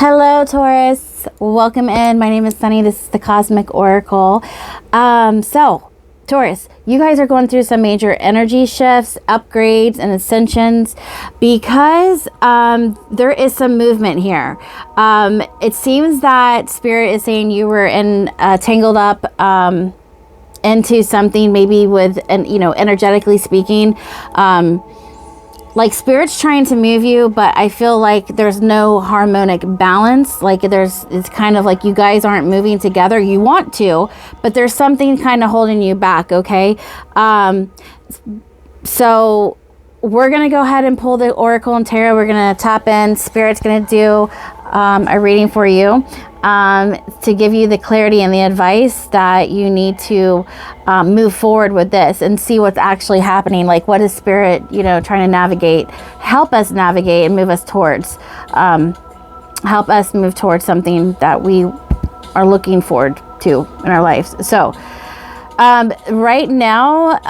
Hello, Taurus. Welcome in. My name is Sunny. This is the Cosmic Oracle. Taurus, you guys are going through some major energy shifts, upgrades, and ascensions because there is some movement here. It seems that Spirit is saying you were tangled up into something, maybe with, energetically speaking. Like Spirit's trying to move you, but I feel like there's no harmonic balance. Like it's kind of like you guys aren't moving together. You want to, but there's something kind of holding you back. Okay. So we're going to go ahead and pull the Oracle and Tarot. We're going to tap in. Spirit's going to do a reading for you to give you the clarity and the advice that you need to move forward with this and see what's actually happening. Like, what is Spirit, trying to navigate, help us navigate and move us towards, help us move towards something that we are looking forward to in our lives. So right now,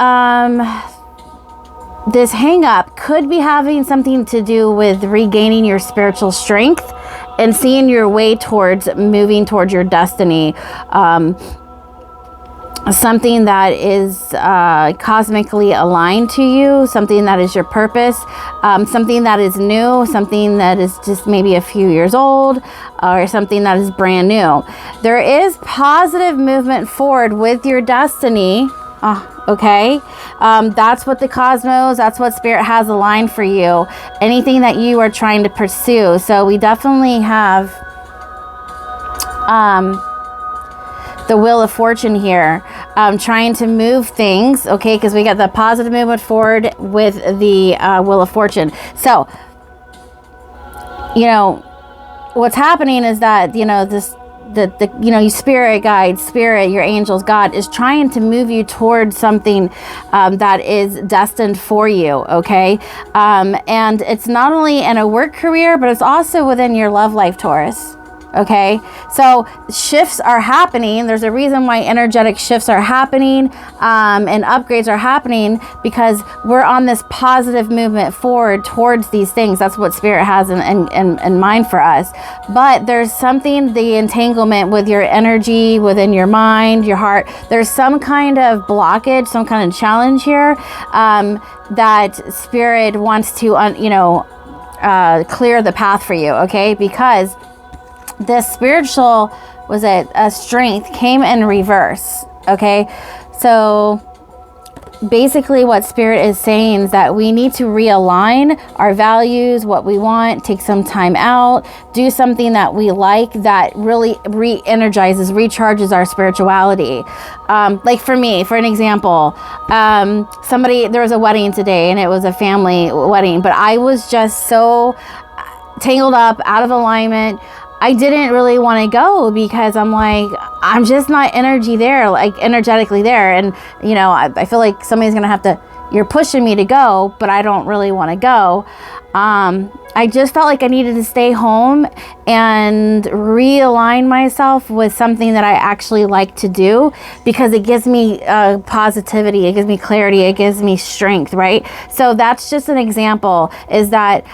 this hang up could be having something to do with regaining your spiritual strength and seeing your way towards moving towards your destiny. Something that is cosmically aligned to you, something that is your purpose, something that is new, something that is just maybe a few years old, or something that is brand new. There is positive movement forward with your destiny. Okay. That's what the cosmos, that's what Spirit has aligned for you. Anything that you are trying to pursue. So we definitely have the Wheel of Fortune here, trying to move things. Okay. Because we got the positive movement forward with the Wheel of Fortune. So, what's happening is that, your spirit guide, spirit, your angels, God is trying to move you towards something that is destined for you. Okay. And it's not only in a work career, but it's also within your love life, Taurus. Okay. So shifts are happening. There's a reason why energetic shifts are happening, and upgrades are happening, because we're on this positive movement forward towards these things. That's what Spirit has in mind for us. But there's something, the entanglement with your energy, within your mind, your heart, there's some kind of blockage, some kind of challenge here, that Spirit wants to, clear the path for you. Okay. Because this spiritual a strength came in reverse. Okay. So basically what Spirit is saying is that we need to realign our values, what we want, take some time out, do something that we like, that really re-energizes, recharges our spirituality. Like for me, for an example, there was a wedding today and it was a family wedding, but I was just so tangled up, out of alignment. I didn't really want to go because I'm like, I'm just not energetically there. And, I feel like somebody's going to have to, you're pushing me to go, but I don't really want to go. I just felt like I needed to stay home and realign myself with something that I actually like to do, because it gives me positivity, it gives me clarity, it gives me strength, right? So that's just an example, is that,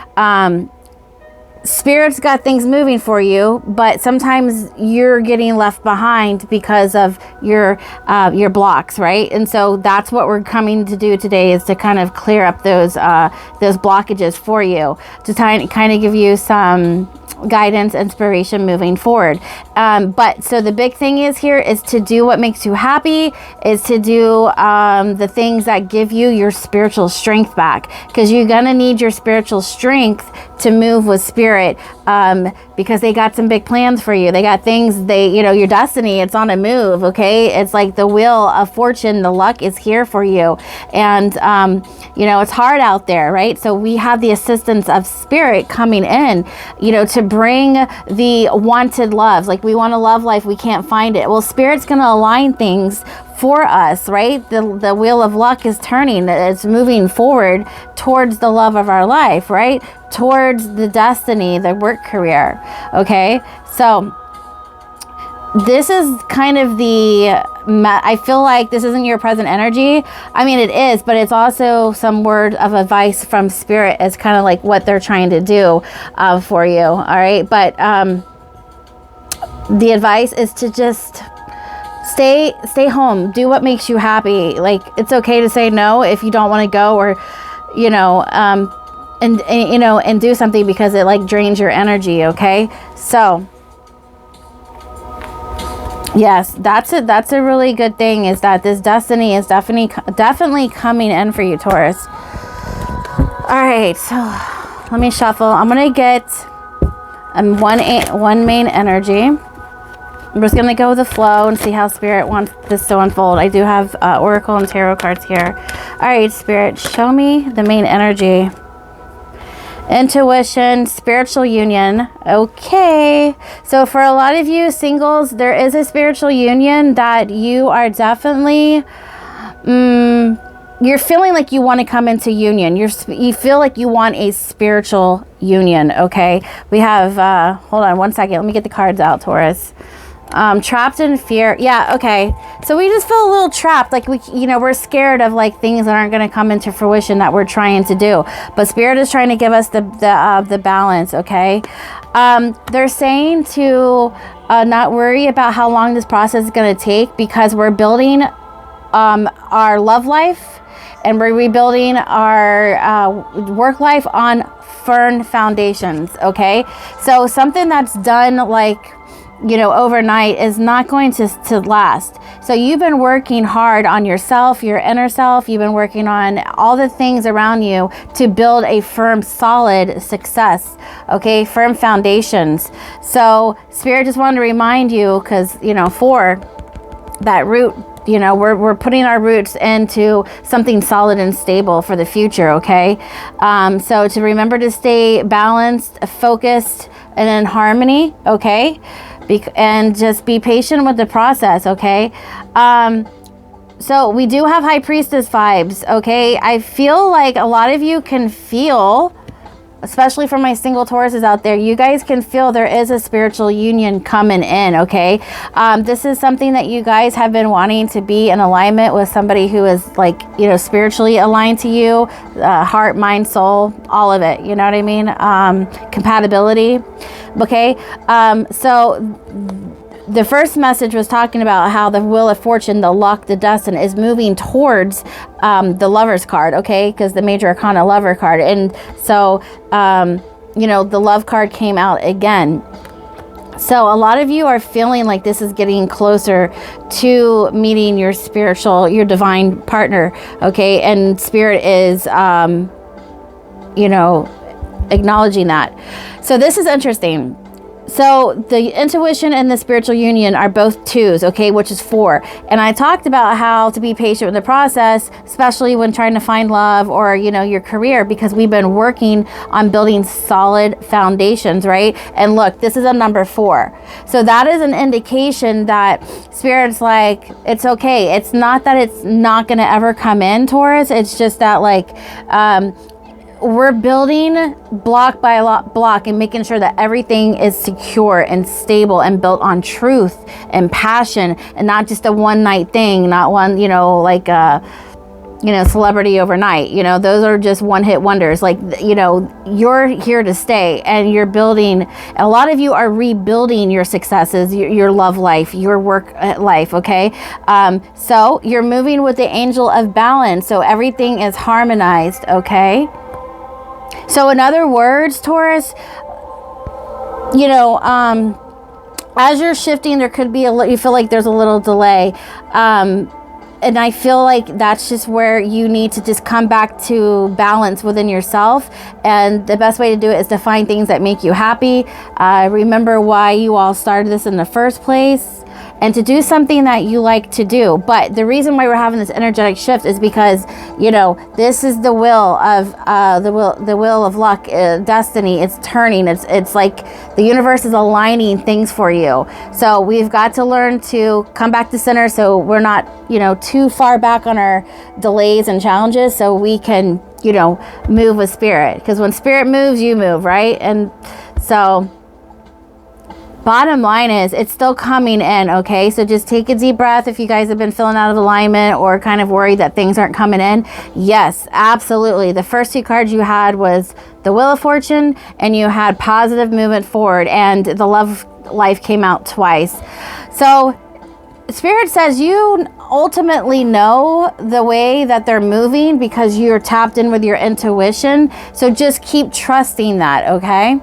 Spirit's got things moving for you, but sometimes you're getting left behind because of your blocks, right? And so that's what we're coming to do today, is to kind of clear up those blockages for you, to kind of give you some guidance, inspiration moving forward. But so the big thing is to do what makes you happy, is to do the things that give you your spiritual strength back, because you're gonna need your spiritual strength to move with Spirit, because they got some big plans for you. They got things, your destiny, it's on a move. Okay. It's like the Wheel of Fortune, the luck is here for you. And, it's hard out there, right? So we have the assistance of Spirit coming in, to bring the wanted loves. Like, we want a love life, we can't find it. Well, Spirit's going to align things for us, right? The wheel of luck is turning. It's moving forward towards the love of our life, right? Towards the destiny, the work career. Okay. So this is kind of I feel like this isn't your present energy. I mean, it is, but it's also some word of advice from spirit. It's kind of like what they're trying to do for you. All right. But the advice is to just stay home. Do what makes you happy. Like, it's okay to say no if you don't want to go, or, you know, and do something because it like drains your energy. Okay. So yes, that's a really good thing, is that this destiny is definitely coming in for you, Taurus. All right, so let me shuffle. I'm gonna get one main energy. I'm just gonna go with the flow and see how Spirit wants this to unfold. I do have Oracle and Tarot cards here. All right, Spirit, show me the main energy. Intuition, spiritual union. Okay. So for a lot of you singles, there is a spiritual union that you are definitely, you're feeling like you want to come into union. You feel like you want a spiritual union. Okay. We have, hold on one second. Let me get the cards out, Taurus. Trapped in fear. Yeah. Okay. So we just feel a little trapped. Like we're scared of like things that aren't going to come into fruition that we're trying to do. But Spirit is trying to give us the balance. Okay. They're saying to not worry about how long this process is going to take, because we're building our love life and we're rebuilding our work life on firm foundations. Okay. So something that's done like, overnight is not going to last. So you've been working hard on yourself, your inner self. You've been working on all the things around you to build a firm, solid success. Okay, firm foundations. So Spirit just wanted to remind you, because, for that root, we're putting our roots into something solid and stable for the future. Okay. So to remember to stay balanced, focused, and in harmony. Okay. And just be patient with the process, okay? So we do have High Priestess vibes, okay? I feel like a lot of you can feel, especially for my single Tauruses out there, you guys can feel there is a spiritual union coming in, okay? This is something that you guys have been wanting to be in alignment with somebody who is like, spiritually aligned to you, heart, mind, soul, all of it, you know what I mean? Compatibility. Okay, so the first message was talking about how the Wheel of Fortune, the luck, the destiny is moving towards the Lover's card, okay? Because the Major Arcana Lover card. And so, the Love card came out again. So a lot of you are feeling like this is getting closer to meeting your divine partner, okay? And Spirit is, acknowledging that. So this is interesting. So the intuition and the spiritual union are both 2s, okay, which is 4. And I talked about how to be patient with the process, especially when trying to find love or, your career, because we've been working on building solid foundations, right? And look, this is a number 4. So that is an indication that Spirit's like, it's okay. It's not that it's not going to ever come in, Taurus. It's just that like, we're building block by block and making sure that everything is secure and stable and built on truth and passion, and not just a one night thing, not one, celebrity overnight. Those are just one hit wonders. Like, you're here to stay, and you're building, a lot of you are rebuilding your successes, your love life, your work life. Okay. So you're moving with the angel of balance. So everything is harmonized. Okay. So in other words, Taurus, as you're shifting, there could be you feel like there's a little delay. And I feel like that's just where you need to just come back to balance within yourself. And the best way to do it is to find things that make you happy. Remember why you all started this in the first place, and to do something that you like to do. But the reason why we're having this energetic shift is because, this is the will of the will of luck, destiny. It's turning. It's like the universe is aligning things for you. So we've got to learn to come back to center, so we're not, too far back on our delays and challenges, so we can, move with Spirit. Because when Spirit moves, you move, right? And so, bottom line is it's still coming in, okay? So just take a deep breath if you guys have been feeling out of alignment or kind of worried that things aren't coming in. Yes, absolutely. The first 2 cards you had was the Wheel of Fortune, and you had positive movement forward, and the Love Life came out twice. So Spirit says you ultimately know the way that they're moving because you're tapped in with your intuition. So just keep trusting that, okay?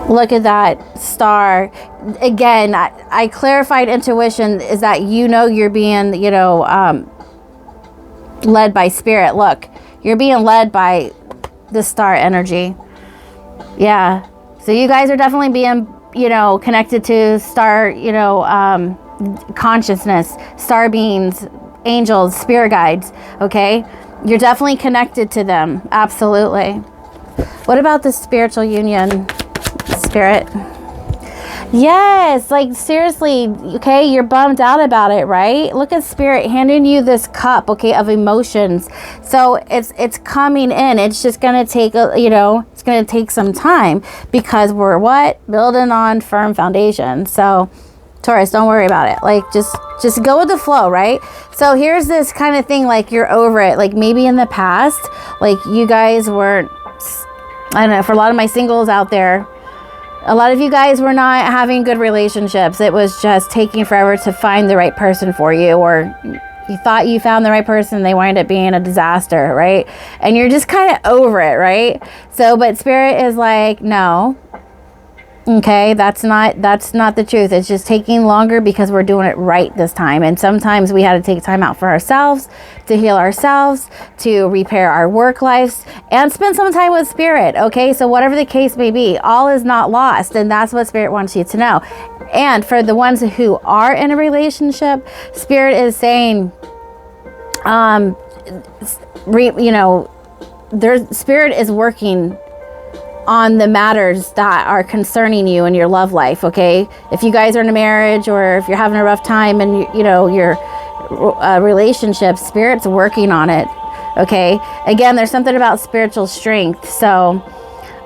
Look at that star. Again, I clarified intuition is that you know you're being, led by Spirit. Look, you're being led by the star energy. Yeah. So you guys are definitely being, connected to star, consciousness, star beings, angels, spirit guides. Okay. You're definitely connected to them. Absolutely. What about the spiritual union, Spirit? Yes, like seriously, okay, you're bummed out about it, right? Look at Spirit handing you this cup, okay, of emotions. So it's coming in. It's just going to take, it's going to take some time because we're building on firm foundation. So Taurus, don't worry about it. Like just go with the flow, right? So here's this kind of thing, like you're over it. Like maybe in the past, like you guys weren't, I don't know, for a lot of my singles out there, a lot of you guys were not having good relationships. It was just taking forever to find the right person for you, or you thought you found the right person, they wind up being a disaster, right? And you're just kind of over it, right? So, but Spirit is like, no. Okay, that's not the truth. It's just taking longer because we're doing it right this time. And sometimes we had to take time out for ourselves, to heal ourselves, to repair our work lives, and spend some time with Spirit. Okay, so whatever the case may be, all is not lost. And that's what Spirit wants you to know. And for the ones who are in a relationship, Spirit is saying, Spirit is working on the matters that are concerning you in your love life, okay? If you guys are in a marriage, or if you're having a rough time and your relationship, Spirit's working on it, okay? Again, there's something about spiritual strength. So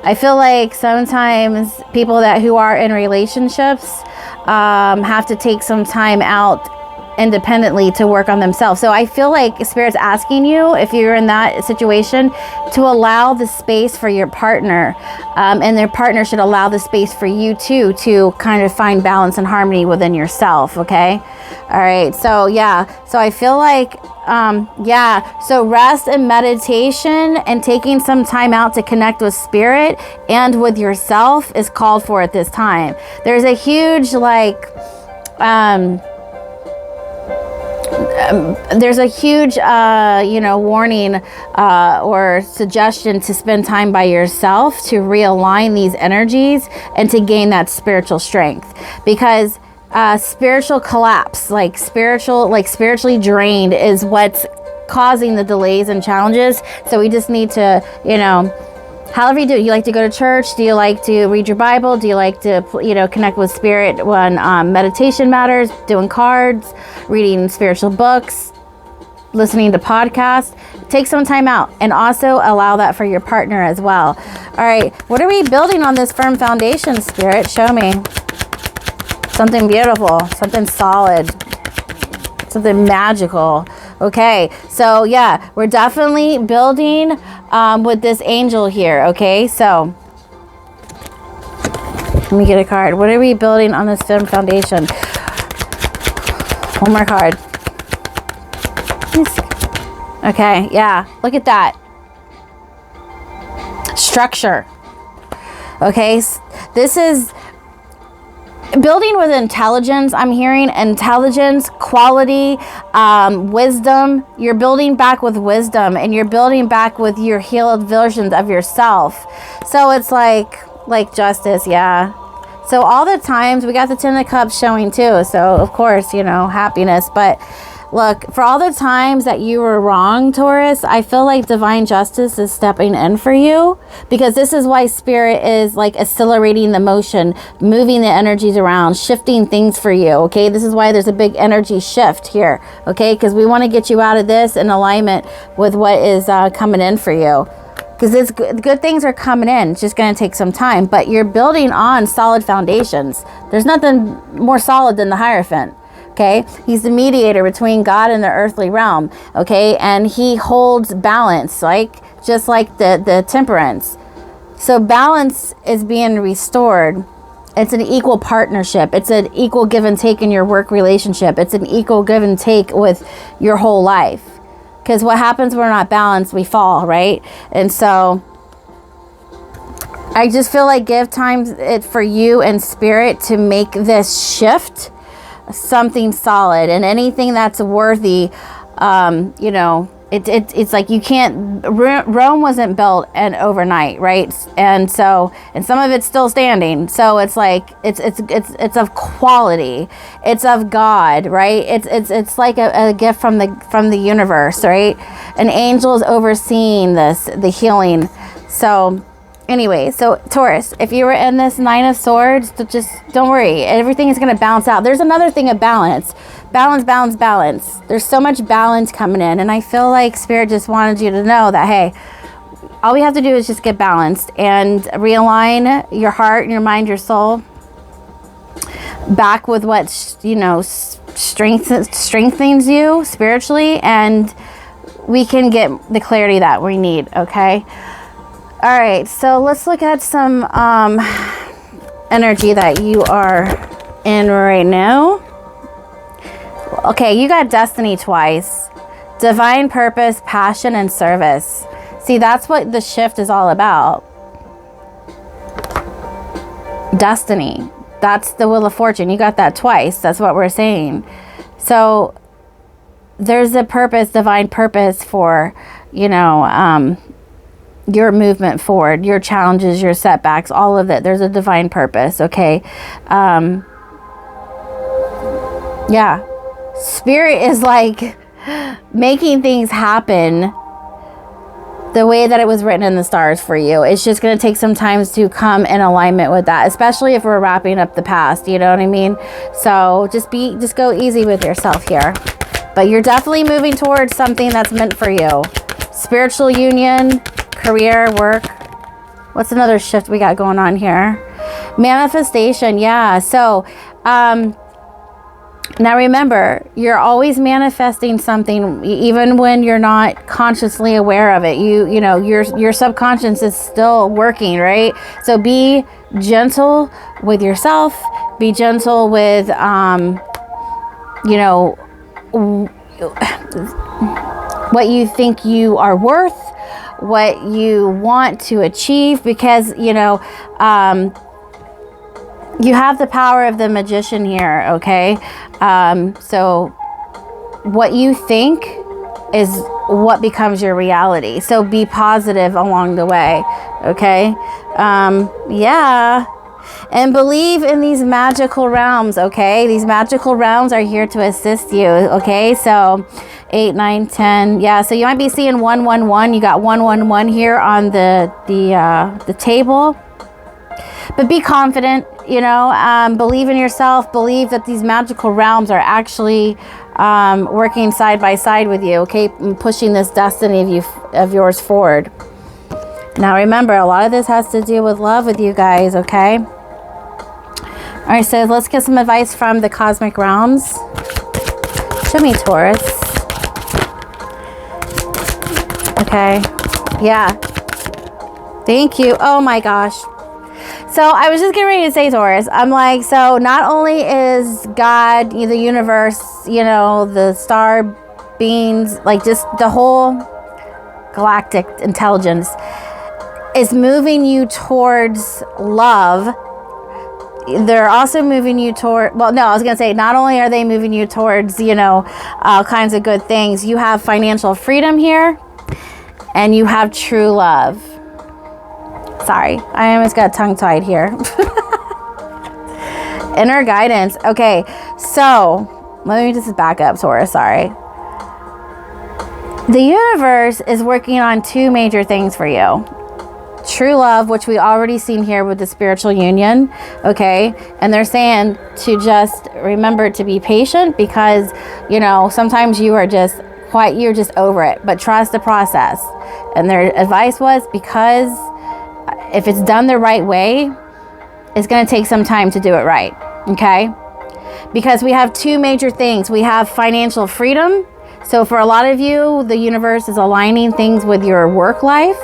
I feel like sometimes people who are in relationships have to take some time out independently to work on themselves. So I feel like Spirit's asking you, if you're in that situation, to allow the space for your partner, and their partner should allow the space for you too, to kind of find balance and harmony within yourself. Okay. All right. So yeah. So I feel like, so rest and meditation and taking some time out to connect with Spirit and with yourself is called for at this time. There's a huge, warning or suggestion to spend time by yourself to realign these energies and to gain that spiritual strength, because spiritual collapse, spiritually drained, is what's causing the delays and challenges. So we just need to, however you do it. You like to go to church? Do you like to read your Bible? Do you like to, connect with Spirit when meditation matters, doing cards, reading spiritual books, listening to podcasts? Take some time out, and also allow that for your partner as well. All right, what are we building on this firm foundation, Spirit? Show me. Something beautiful, something solid, something magical. Okay, so yeah, we're definitely building with this angel here. Okay, so let me get a card. What are we building on this firm foundation? One more card. Okay, yeah, look at that. Structure. Okay, this is building with intelligence. I'm hearing intelligence, quality, wisdom. You're building back with wisdom, and you're building back with your healed versions of yourself. So it's like justice, yeah. So all the times, we got the Ten of Cups showing too. So of course, happiness. But look, for all the times that you were wrong, Taurus, I feel like divine justice is stepping in for you, because this is why Spirit is accelerating the motion, moving the energies around, shifting things for you. Okay, this is why there's a big energy shift here. Okay, because we want to get you out of this in alignment with what is coming in for you. because it's good things are coming in. It's just going to take some time, but you're building on solid foundations. There's nothing more solid than the Hierophant. Okay, he's the mediator between God and the earthly realm. Okay, and he holds balance, like just like the Temperance. So balance is being restored. It's an equal partnership. It's an equal give and take in your work relationship. It's an equal give and take with your whole life. Because what happens when we're not balanced, we fall, right? And so I just feel like give time it for you and Spirit to make this shift something solid, and anything that's worthy, you know, it's like you can't, Rome wasn't built in overnight, right? And so, and some of it's still standing. So it's like, it's of quality. It's of God, right? It's like a gift from the universe, right? An angel is overseeing this, the healing. So anyway, so Taurus, if you were in this Nine of Swords, just don't worry. Everything is going to balance out. There's another thing of balance. Balance. There's so much balance coming in. And I feel like Spirit just wanted you to know that, hey, all we have to do is just get balanced and realign your heart and your mind, your soul back with what, you know, strengthens you spiritually. And we can get the clarity that we need, okay? All right, so let's look at some energy that you are in right now. Okay, you got destiny twice. Divine purpose, passion, and service. See, that's what the shift is all about. Destiny. That's the Wheel of Fortune. You got that twice. That's what we're saying. So there's a purpose, divine purpose for, you know, your movement forward, your challenges, your setbacks, all of it. There's a divine purpose, okay? Yeah. Spirit is like making things happen the way that it was written in the stars for you. It's just going to take some time to come in alignment with that, especially if we're wrapping up the past, you know what I mean? So just go easy with yourself here. But you're definitely moving towards something that's meant for you. Spiritual union, career, work. What's another shift we got going on here? Manifestation, yeah. So, now remember, you're always manifesting something, even when you're not consciously aware of it. You know, your subconscious is still working, right? So be gentle with yourself. Be gentle with, you know, what you think you are worth, what you want to achieve, because, you know, you have the power of the magician here, okay? So what you think is what becomes your reality. So be positive along the way, okay? Yeah. And believe in these magical realms, okay? These magical realms are here to assist you, okay? So 8, 9, 10. Yeah, so you might be seeing 111. You got 111 here on the table. But be confident, you know, believe in yourself, believe that these magical realms are actually working side by side with you, okay? Pushing this destiny of yours forward. Now remember, a lot of this has to do with love with you guys, okay? All right, so let's get some advice from the cosmic realms. Show me, Taurus. Okay, yeah. Thank you. Oh my gosh. So I was just getting ready to say, Taurus, I'm like, so not only is God, the universe, you know, the star beings, like just the whole galactic intelligence is moving you towards love. They're also moving you toward, well, no, I was going to say, not only are they moving you towards, you know, all kinds of good things, you have financial freedom here and you have true love. Sorry, I almost got tongue-tied here. Inner guidance. Okay, so let me just back up, Taurus. Sorry. The universe is working on two major things for you. True love, which we already seen here with the spiritual union, okay? And they're saying to just remember to be patient because, you know, sometimes you are just quite, you're just over it, but trust the process. And their advice was, because if it's done the right way, it's going to take some time to do it right. Okay. Because we have two major things. We have financial freedom. So for a lot of you, the universe is aligning things with your work life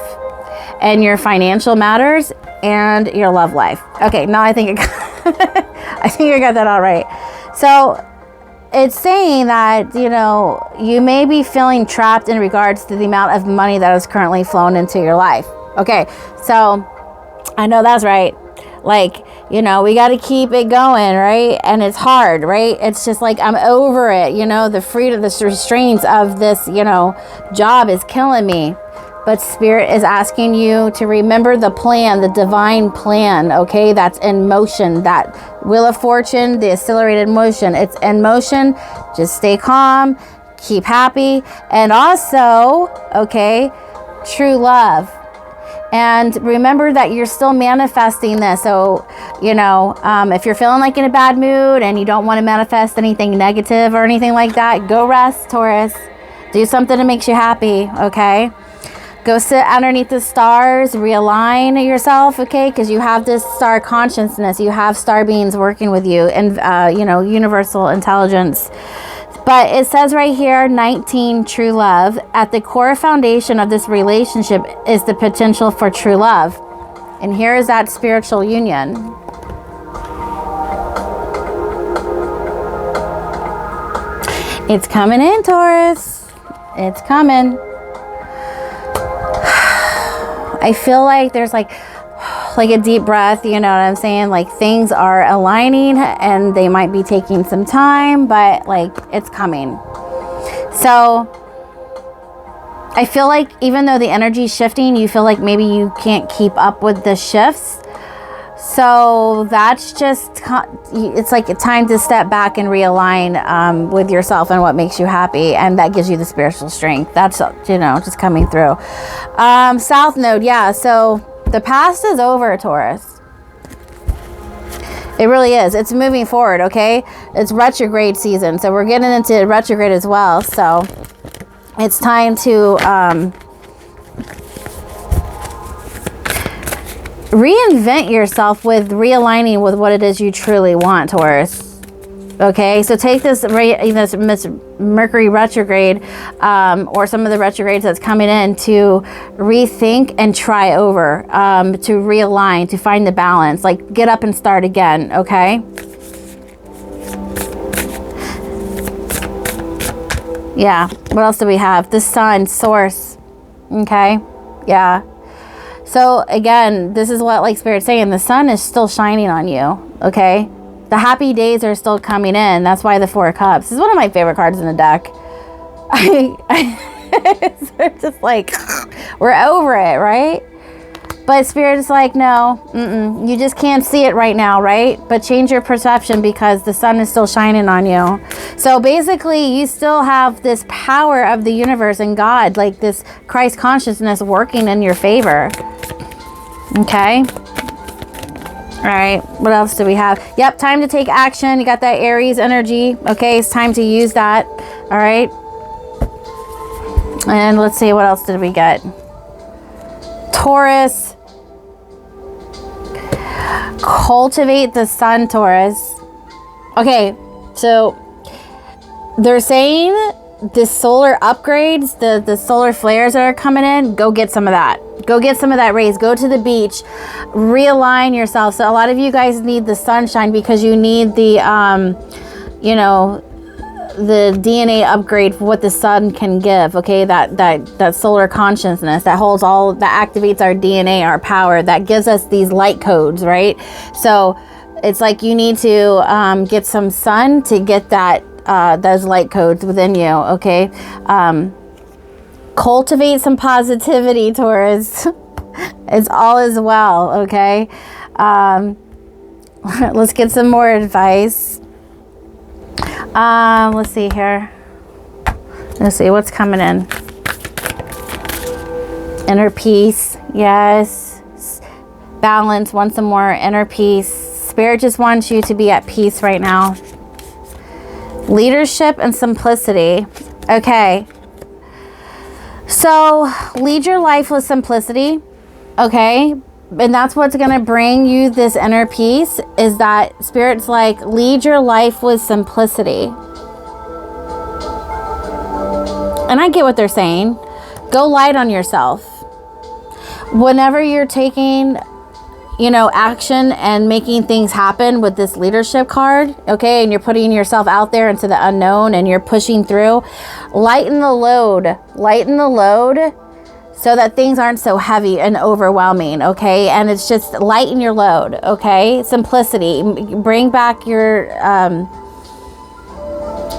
and your financial matters and your love life. Okay, now I think I think I got that all right. So it's saying that, you know, you may be feeling trapped in regards to the amount of money that is currently flowing into your life. Okay, so I know that's right. Like, you know, we got to keep it going, right? And it's hard, right? It's just like, I'm over it. You know, the freedom, the restraints of this, you know, job is killing me. But Spirit is asking you to remember the plan, the divine plan, okay? That's in motion. That Wheel of Fortune, the accelerated motion, it's in motion. Just stay calm, keep happy. And also, okay, true love. And remember that you're still manifesting this. So, you know, if you're feeling like in a bad mood and you don't want to manifest anything negative or anything like that, go rest, Taurus. Do something that makes you happy, okay? Go sit underneath the stars, realign yourself, okay? Because you have this star consciousness. You have star beings working with you and, you know, universal intelligence. But it says right here, 19, true love. At the core foundation of this relationship is the potential for true love. And here is that spiritual union. It's coming in, Taurus. It's coming. I feel like there's like a deep breath, you know what I'm saying? Like things are aligning and they might be taking some time, but like it's coming. So I feel like even though the energy is shifting, you feel like maybe you can't keep up with the shifts. So that's just, it's like a time to step back and realign with yourself and what makes you happy. And that gives you the spiritual strength. That's, you know, just coming through. South Node, yeah. So the past is over, Taurus. It really is. It's moving forward, okay? It's retrograde season. So we're getting into retrograde as well. So it's time to reinvent yourself with realigning with what it is you truly want, Taurus. Okay, so take this Mercury retrograde or some of the retrogrades that's coming in to rethink and try over, to realign, to find the balance, like get up and start again, okay? Yeah, what else do we have? The sun, source, okay? Yeah. So again, this is what like Spirit's saying, the sun is still shining on you, okay? The happy days are still coming in. That's why the Four of Cups. This is one of my favorite cards in the deck. It's just like, we're over it, right? But Spirit is like, no, you just can't see it right now, right? But change your perception because the sun is still shining on you. So basically, you still have this power of the universe and God, like this Christ consciousness working in your favor. Okay? All right, what else do we have? Yep, time to take action. You got that Aries energy. Okay, it's time to use that. All right. And let's see, what else did we get? Taurus. Cultivate the sun, Taurus. Okay, so they're saying the solar upgrades, the solar flares that are coming in, go get some of that. Go get some of that rays. Go to the beach. Realign yourself. So a lot of you guys need the sunshine because you need the, you know, the DNA upgrade for what the sun can give. Okay, that solar consciousness that holds all, that activates our DNA, our power, that gives us these light codes, right? So it's like you need to get some sun to get that those light codes within you. Okay. Cultivate some positivity, Taurus. It's all as well, okay? Let's get some more advice. Let's see here. Let's see what's coming in. Inner peace, yes. Balance, want some more inner peace. Spirit just wants you to be at peace right now. Leadership and simplicity. Okay. So lead your life with simplicity, okay? And that's what's going to bring you this inner peace, is that Spirit's like, lead your life with simplicity. And I get what they're saying. Go light on yourself. Whenever you're taking, action and making things happen with this leadership card, okay, and you're putting yourself out there into the unknown and you're pushing through, lighten the load so that things aren't so heavy and overwhelming, okay? And it's just lighten your load, okay? Simplicity. Bring back your,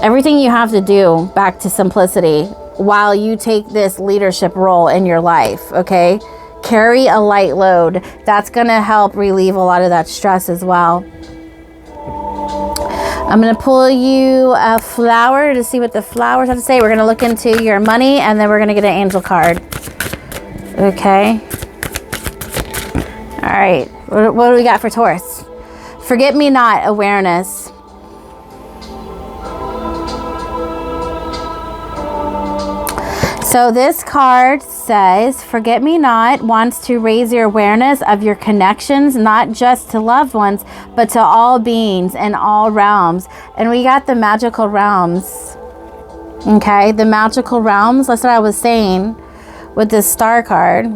everything you have to do back to simplicity while you take this leadership role in your life, okay? Carry a light load. That's going to help relieve a lot of that stress as well. I'm going to pull you a flower to see what the flowers have to say. We're going to look into your money, and then we're going to get an angel card. Okay. All right. What do we got for Taurus? Forget me not awareness. So this card says, forget me not wants to raise your awareness of your connections, not just to loved ones, but to all beings and all realms. And we got the magical realms. Okay, the magical realms. That's what I was saying with this star card.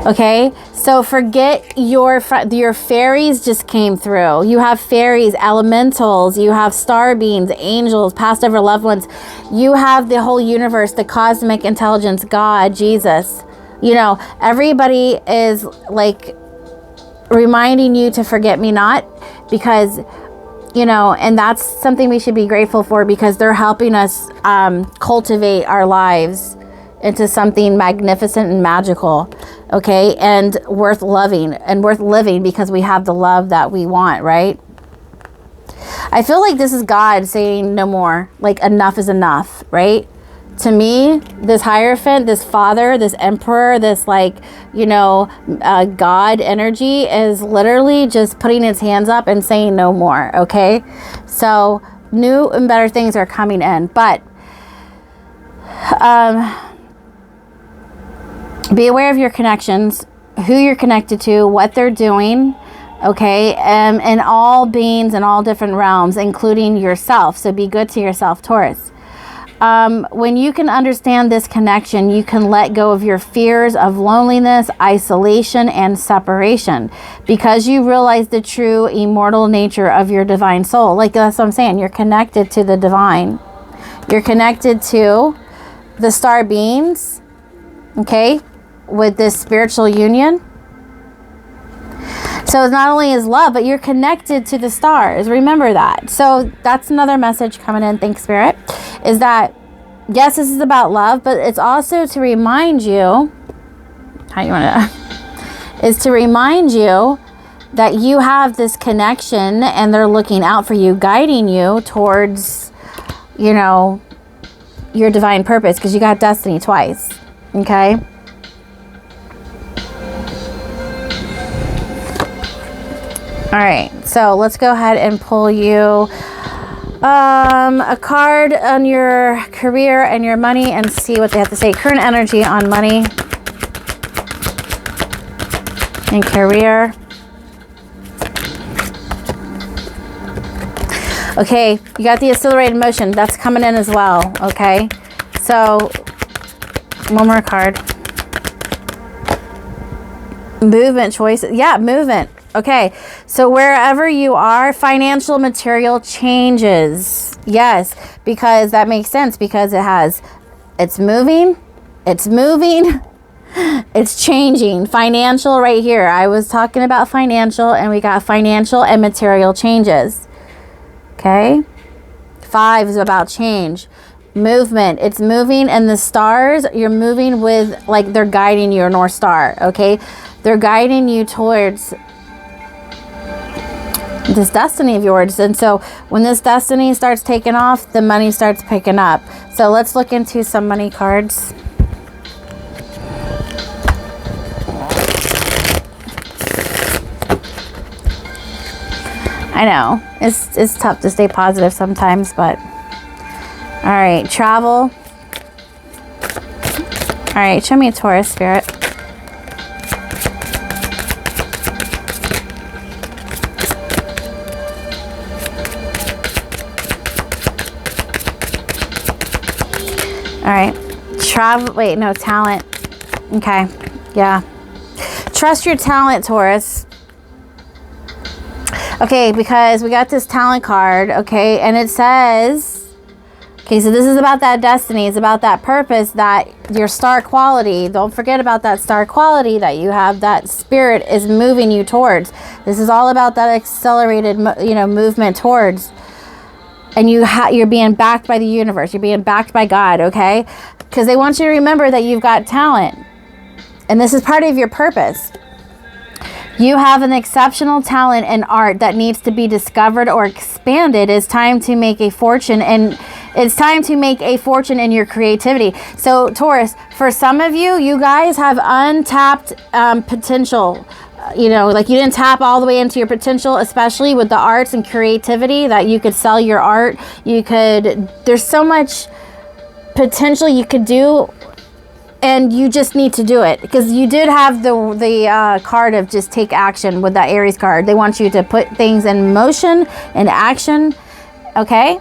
Okay, so forget your fairies just came through. You have fairies, elementals, you have star beings, angels, past ever loved ones. You have the whole universe, the cosmic intelligence, God, Jesus. Everybody is like reminding you to forget me not, because and that's something we should be grateful for, because they're helping us cultivate our lives into something magnificent and magical, okay, and worth loving and worth living, because we have the love that we want, right? I feel like this is God saying no more, like enough is enough, right? To me, this Hierophant, this Father, this Emperor, this God energy is literally just putting its hands up and saying no more, okay? So new and better things are coming in, but be aware of your connections, who you're connected to, what they're doing, okay? And all beings in all different realms, including yourself. So be good to yourself, Taurus. When you can understand this connection, you can let go of your fears of loneliness, isolation, and separation, because you realize the true immortal nature of your divine soul. Like that's what I'm saying. You're connected to the divine. You're connected to the star beings, okay, with this spiritual union. So not only is love, but you're connected to the stars. Remember that. So that's another message coming in. Thanks, Spirit. Is that, yes, this is about love, but it's also to remind you, is to remind you that you have this connection, and they're looking out for you, guiding you towards, your divine purpose, because you got destiny twice. Okay. All right, so let's go ahead and pull you a card on your career and your money and see what they have to say. Current energy on money and career. Okay, you got the accelerated motion. That's coming in as well, okay? So, one more card. Movement choices. Yeah, movement. Okay, so wherever you are, financial material changes. Yes, because that makes sense, because it's moving, it's changing. Financial right here. I was talking about financial, and we got financial and material changes. Okay, 5 is about change. Movement, it's moving, and the stars, you're moving with, like, they're guiding your North Star, okay? They're guiding you towards this destiny of yours. And so when this destiny starts taking off, the money starts picking up. So let's look into some money cards. I know it's tough to stay positive sometimes, but All right, travel. All right, show me a Taurus spirit. All right, travel, wait, no, talent. Okay, yeah. Trust your talent, Taurus. Okay, because we got this talent card, okay, and it says, okay, so this is about that destiny. It's about that purpose, that your star quality. Don't forget about that star quality that you have, that spirit is moving you towards. This is all about that accelerated, movement towards. And you're being backed by the universe. You're being backed by God, okay? Because they want you to remember that you've got talent. And this is part of your purpose. You have an exceptional talent in art that needs to be discovered or expanded. It's time to make a fortune, and it's time to make a fortune in your creativity. So Taurus, for some of you, you guys have untapped potential. Like you didn't tap all the way into your potential, especially with the arts and creativity, that you could sell your art. There's so much potential you could do, and you just need to do it, because you did have the card of just take action with that Aries card. They want you to put things in motion and action, okay?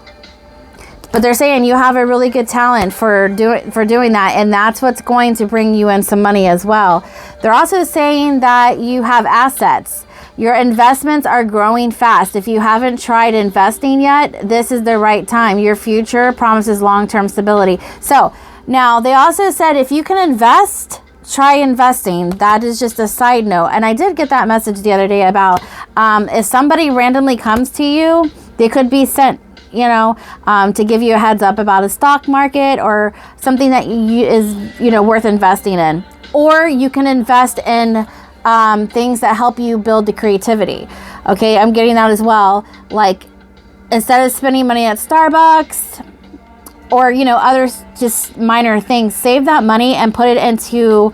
But they're saying you have a really good talent for doing that, and that's what's going to bring you in some money as well. They're also saying that you have assets. Your investments are growing fast. If you haven't tried investing yet, this is the right time. Your future promises long-term stability. So now they also said if you can invest, try investing. That is just a side note. And I did get that message the other day about if somebody randomly comes to you, they could be sent, to give you a heads up about a stock market or something that is worth investing in. Or you can invest in things that help you build the creativity. Okay, I'm getting that as well. Like, instead of spending money at Starbucks or other just minor things, save that money and put it into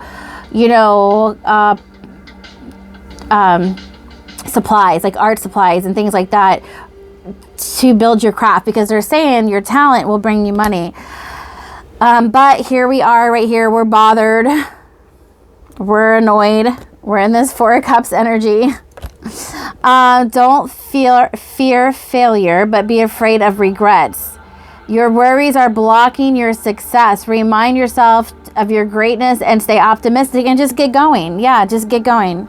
supplies, like art supplies and things like that, to build your craft, because they're saying your talent will bring you money. But here we are right here. We're bothered. We're annoyed. We're in this Four of Cups energy. Don't fear failure, but be afraid of regrets. Your worries are blocking your success. Remind yourself of your greatness and stay optimistic and just get going. Yeah, just get going.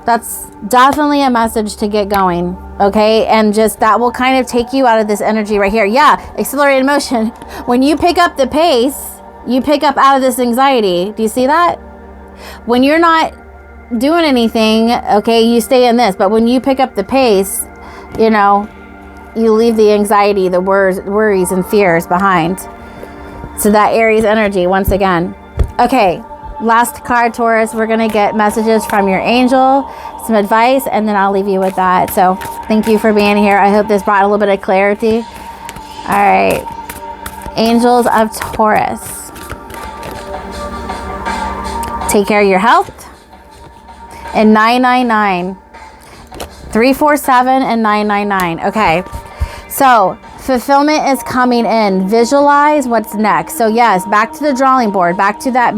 That's definitely a message to get going, okay? And just that will kind of take you out of this energy right here. Yeah, accelerated motion. When you pick up the pace, you pick up out of this anxiety. Do you see that? When you're not doing anything, okay, you stay in this. But when you pick up the pace, you leave the anxiety, the worries and fears behind. So that Aries energy, once again. Okay, last card, Taurus. We're going to get messages from your angel, some advice, and then I'll leave you with that. So thank you for being here. I hope this brought a little bit of clarity. All right. Angels of Taurus. Take care of your health. And 999. 347 and 999. Okay. So fulfillment is coming in. Visualize what's next. So yes, back to the drawing board, back to that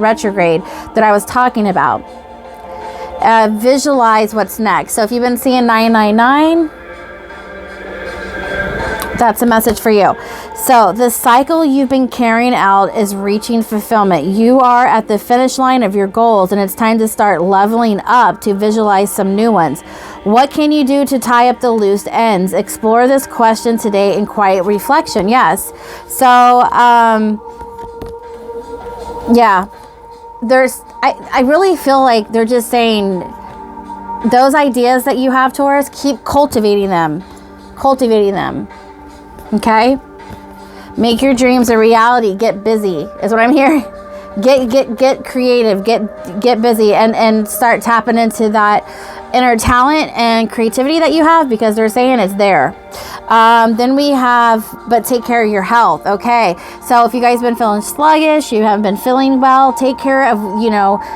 retrograde that I was talking about. Visualize what's next. So if you've been seeing 999, that's a message for you. So the cycle you've been carrying out is reaching fulfillment. You are at the finish line of your goals, and it's time to start leveling up to visualize some new ones. What can you do to tie up the loose ends? Explore this question today in quiet reflection. Yes. So, yeah, I really feel like they're just saying those ideas that you have, Taurus, keep cultivating them. Okay? Make your dreams a reality. Get busy is what I'm hearing. Get creative, get busy, and start tapping into that inner talent and creativity that you have, because they're saying it's there. Then we have, but take care of your health. Okay, so if you guys have been feeling sluggish, you haven't been feeling well, take care of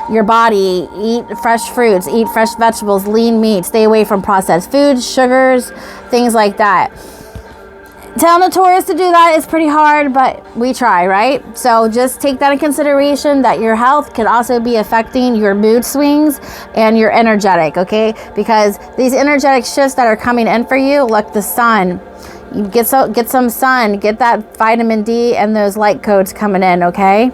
your body. Eat fresh fruits, eat fresh vegetables, lean meat, stay away from processed foods, sugars, things like that. Telling the Taurus to do that is pretty hard, but we try, right? So just take that in consideration, that your health could also be affecting your mood swings and your energetic, okay? Because these energetic shifts that are coming in for you, look, the sun, you get some sun, get that vitamin D and those light codes coming in, okay?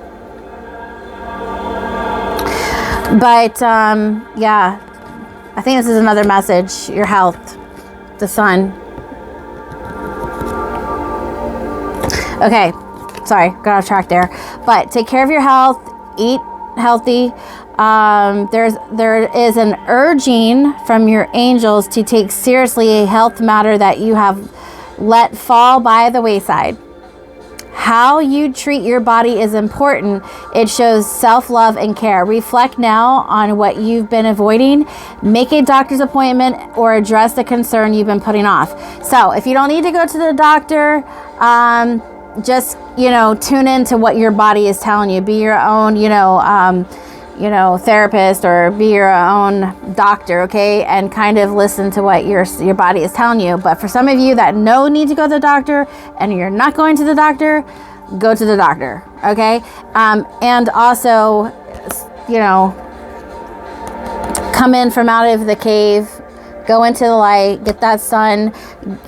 But yeah, I think this is another message. Your health, the sun. Okay, sorry, got off track there. But take care of your health, eat healthy. There is an urging from your angels to take seriously a health matter that you have let fall by the wayside. How you treat your body is important. It shows self-love and care. Reflect now on what you've been avoiding. Make a doctor's appointment or address the concern you've been putting off. So if you don't need to go to the doctor, just, tune into what your body is telling you. Be your own, therapist, or be your own doctor, okay? And kind of listen to what your body is telling you. But for some of you that need to go to the doctor and you're not going to the doctor, go to the doctor, okay? And also, come in from out of the cave, go into the light, get that sun,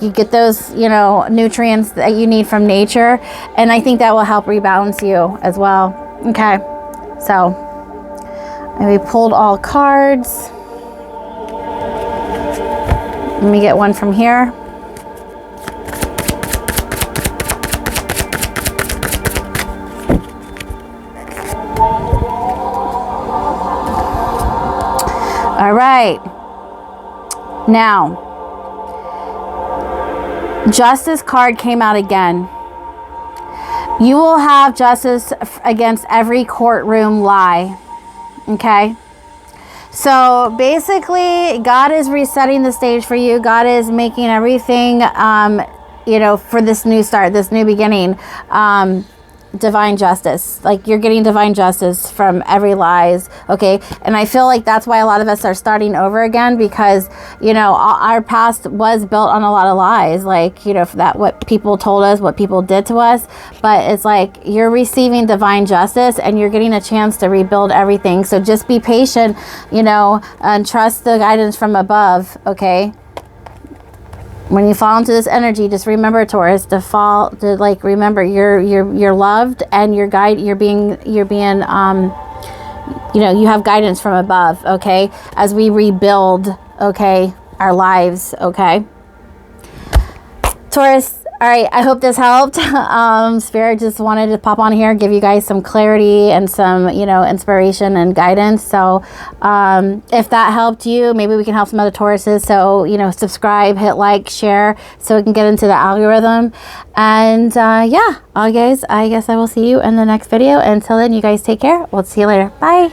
you get those, nutrients that you need from nature. And I think that will help rebalance you as well. Okay, so we pulled all cards. Let me get one from here. All right. Now, Justice card came out again. You will have justice against every courtroom lie. Okay? So basically, God is resetting the stage for you. God is making everything, for this new start, this new beginning. Divine justice. Like, you're getting divine justice from every lies, okay? And I feel like that's why a lot of us are starting over again, because our past was built on a lot of lies, like, that what people told us, what people did to us. But it's like you're receiving divine justice and you're getting a chance to rebuild everything. So just be patient, and trust the guidance from above, okay? When you fall into this energy, just remember, Taurus, remember you're loved, and you have guidance from above, okay? As we rebuild, okay, our lives, okay? Taurus, all right, I hope this helped. Spirit just wanted to pop on here, give you guys some clarity and some, inspiration and guidance. So if that helped you, maybe we can help some other Tauruses. So, subscribe, hit like, share, so we can get into the algorithm. And yeah, all guys, I guess I will see you in the next video. Until then, you guys take care. We'll see you later. Bye.